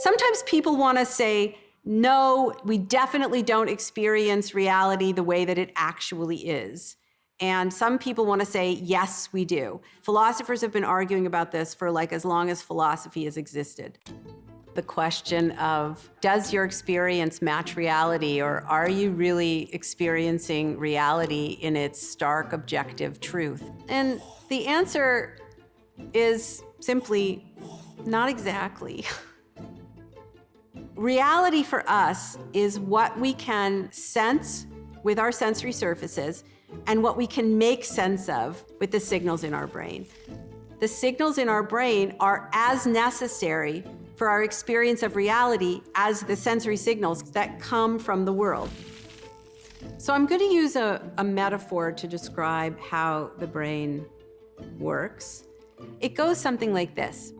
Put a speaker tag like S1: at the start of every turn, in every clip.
S1: Sometimes people want to say, no, we definitely don't experience reality the way that it actually is. And some people want to say, yes, we do. Philosophers have been arguing about this for like as long as philosophy has existed. The question of, does your experience match reality, or are you really experiencing reality in its stark objective truth? And the answer is simply, not exactly. Reality for us is what we can sense with our sensory surfaces and what we can make sense of with the signals in our brain. The signals in our brain are as necessary for our experience of reality as the sensory signals that come from the world. So I'm going to use a metaphor to describe how the brain works. It goes something like this.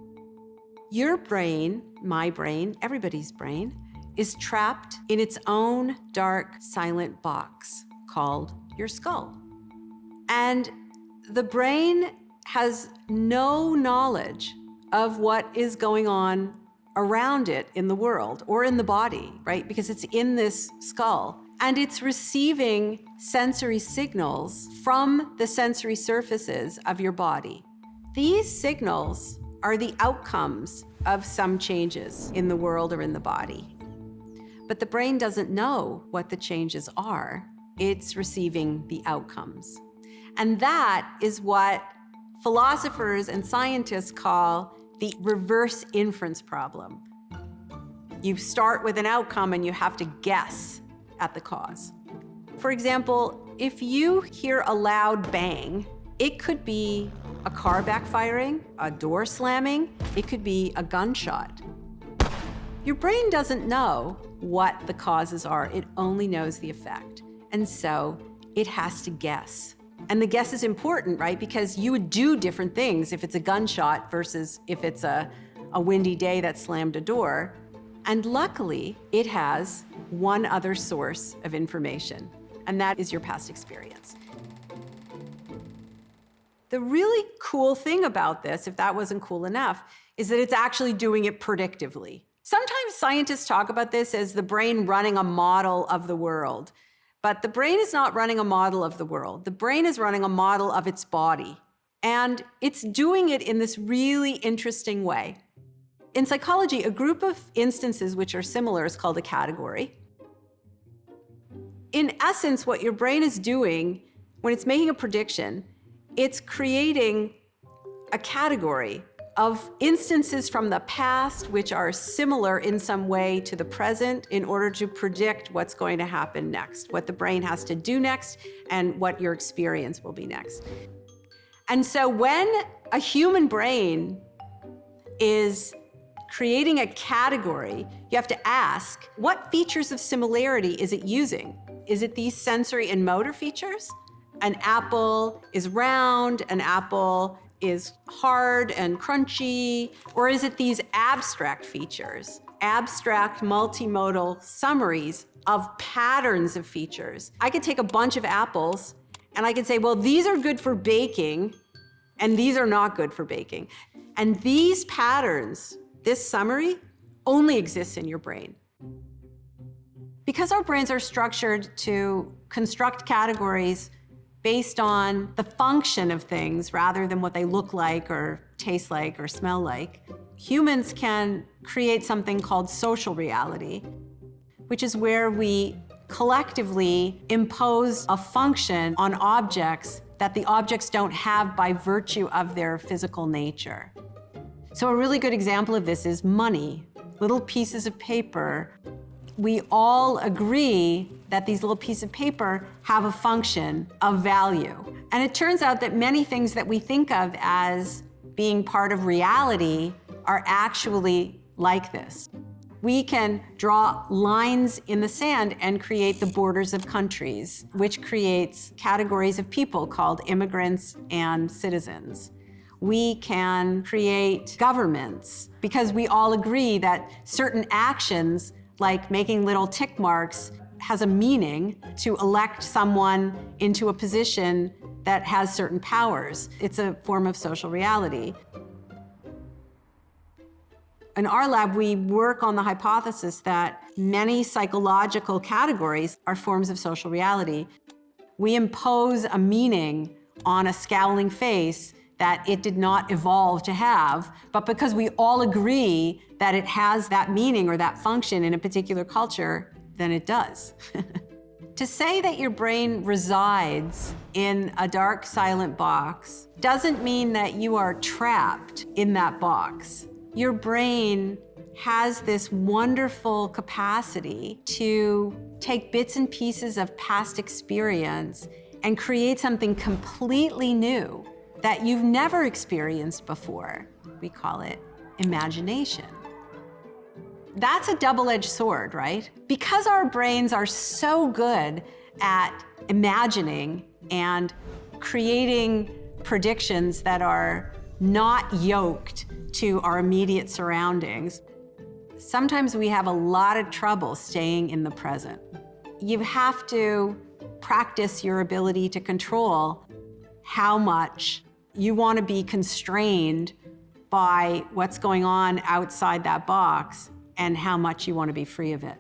S1: Your brain, my brain, everybody's brain, is trapped in its own dark, silent box called your skull. And the brain has no knowledge of what is going on around it in the world or in the body, right? Because it's in this skull. And it's receiving sensory signals from the sensory surfaces of your body. These signals are the outcomes of some changes in the world or in the body. But the brain doesn't know what the changes are. It's receiving the outcomes. And that is what philosophers and scientists call the reverse inference problem. You start with an outcome and you have to guess at the cause. For example, if you hear a loud bang, it could be a car backfiring, a door slamming, it could be a gunshot. Your brain doesn't know what the causes are, it only knows the effect. And so it has to guess. And the guess is important, right? Because you would do different things if it's a gunshot versus if it's a windy day that slammed a door. And luckily, it has one other source of information, and that is your past experience. The really cool thing about this, if that wasn't cool enough, is that it's actually doing it predictively. Sometimes scientists talk about this as the brain running a model of the world. But the brain is not running a model of the world. The brain is running a model of its body. And it's doing it in this really interesting way. In psychology, a group of instances which are similar is called a category. In essence, what your brain is doing when it's making a prediction, it's creating a category of instances from the past which are similar in some way to the present in order to predict what's going to happen next, what the brain has to do next, and what your experience will be next. And so when a human brain is creating a category, you have to ask, what features of similarity is it using? Is it these sensory and motor features? An apple is round, an apple is hard and crunchy, or is it these abstract features, abstract multimodal summaries of patterns of features? I could take a bunch of apples and I could say, well, these are good for baking and these are not good for baking. And these patterns, this summary, only exists in your brain. Because our brains are structured to construct categories based on the function of things rather than what they look like or taste like or smell like, humans can create something called social reality, which is where we collectively impose a function on objects that the objects don't have by virtue of their physical nature. So a really good example of this is money, little pieces of paper. We all agree that these little pieces of paper have a function of value. And it turns out that many things that we think of as being part of reality are actually like this. We can draw lines in the sand and create the borders of countries, which creates categories of people called immigrants and citizens. We can create governments because we all agree that certain actions, like making little tick marks, has a meaning to elect someone into a position that has certain powers. It's a form of social reality. In our lab, we work on the hypothesis that many psychological categories are forms of social reality. We impose a meaning on a scowling face that it did not evolve to have, but because we all agree that it has that meaning or that function in a particular culture, then it does. To say that your brain resides in a dark, silent box doesn't mean that you are trapped in that box. Your brain has this wonderful capacity to take bits and pieces of past experience and create something completely new that you've never experienced before. We call it imagination. That's a double-edged sword, right? Because our brains are so good at imagining and creating predictions that are not yoked to our immediate surroundings, sometimes we have a lot of trouble staying in the present. You have to practice your ability to control how much you want to be constrained by what's going on outside that box and how much you want to be free of it.